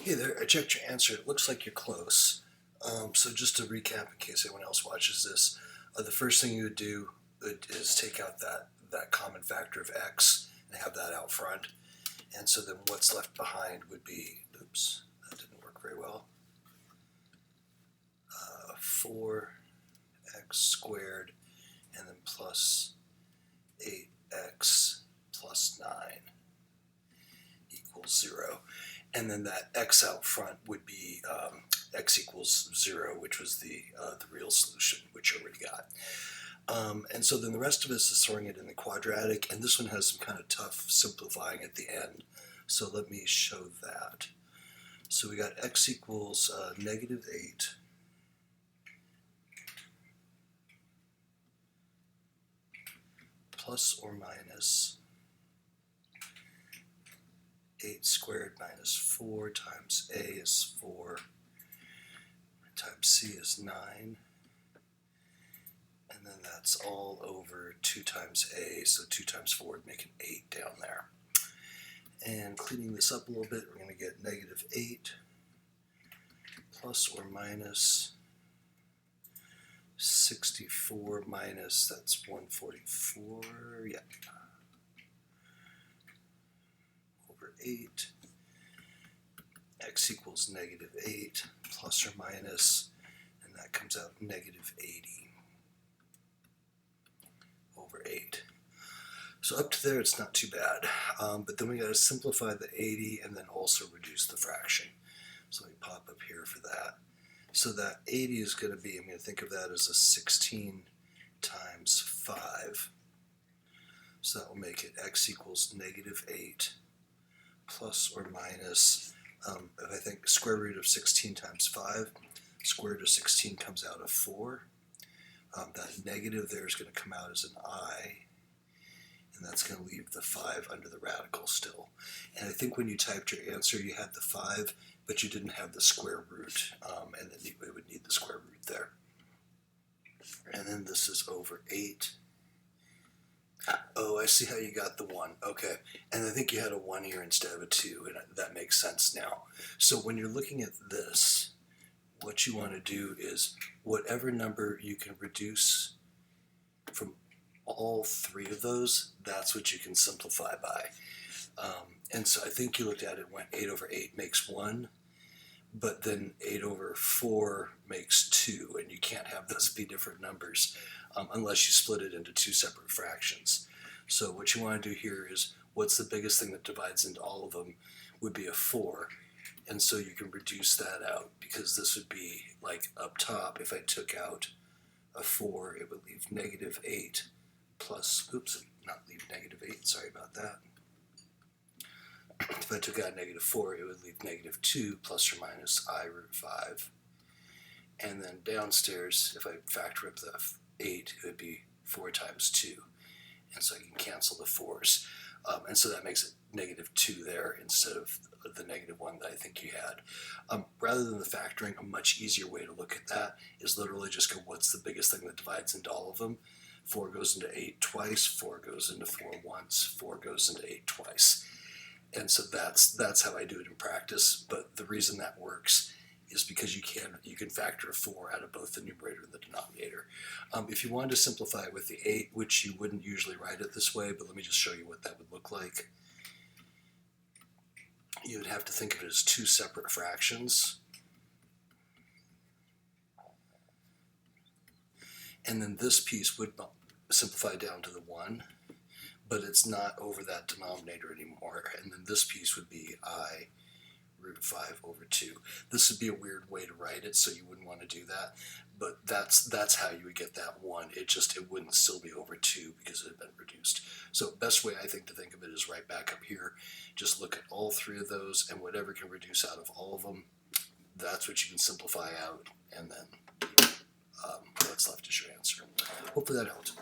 Hey there, I checked your answer. It looks like you're close. So just to recap in case anyone else watches this, the first thing you would do is take out that common factor of x and have that out front. And so then what's left behind would be, oops, that didn't work very well, 4x squared and then plus 8x plus 9 equals 0. And then that x out front would be x equals 0, which was the real solution, which you already got. And so then the rest of us is throwing it in the quadratic, and this one has some kind of tough simplifying at the end. So let me show that. So we got x equals negative 8 plus or minus 8 squared minus 4 times a is 4 times c is 9, and then that's all over 2 times a, so 2 times 4 would make an 8 down there. And cleaning this up a little bit, we're going to get negative 8 plus or minus 64 minus, that's 144, yeah, over 8, x equals negative 8 plus or minus, and that comes out negative 80 over 8. So up to there it's not too bad, but then we got to simplify the 80 and then also reduce the fraction. So let me pop up here for that. So that 80 is going to be, I'm going to think of that as a 16 times 5. So that will make it x equals negative 8 plus or minus, if I think square root of 16 times 5, square root of 16 comes out of 4. That negative there is going to come out as an I, and that's going to leave the 5 under the radical still. And I think when you typed your answer, you had the 5, but you didn't have the square root, and then it would need the square root there. And then this is over 8. Oh, I see how you got the 1. Okay, and I think you had a 1 here instead of a 2, and that makes sense now. So when you're looking at this, what you want to do is whatever number you can reduce from all 3 of those, that's what you can simplify by. And so I think you looked at it, went 8 over 8 makes 1, but then 8 over 4 makes 2, and you can't have those be different numbers unless you split it into 2 separate fractions. So what you want to do here is, what's the biggest thing that divides into all of them would be a 4, and so you can reduce that out, because this would be like up top, if I took out a 4, it would leave negative 8 plus, oops, not leave negative 8, sorry about that. If I took out negative 4, it would leave negative 2 plus or minus I root 5. And then downstairs, if I factor up the 8, it would be 4 times 2. And so I can cancel the 4's. And so that makes it negative 2 there instead of the negative 1 that I think you had. Rather than the factoring, a much easier way to look at that is literally just go, what's the biggest thing that divides into all of them? 4 goes into 8 twice, 4 goes into 4 once, 4 goes into 8 twice. And so that's how I do it in practice, but the reason that works is because you can factor a 4 out of both the numerator and the denominator. If you wanted to simplify it with the 8, which you wouldn't usually write it this way, but let me just show you what that would look like. You would have to think of it as 2 separate fractions. And then this piece would simplify down to the 1, but it's not over that denominator anymore. And then this piece would be I root 5 over 2. This would be a weird way to write it, so you wouldn't want to do that. But that's how you would get that 1. It wouldn't still be over 2 because it had been reduced. So best way I think to think of it is right back up here. Just look at all 3 of those, and whatever can reduce out of all of them, that's what you can simplify out, and then what's left is your answer. Hopefully that helped.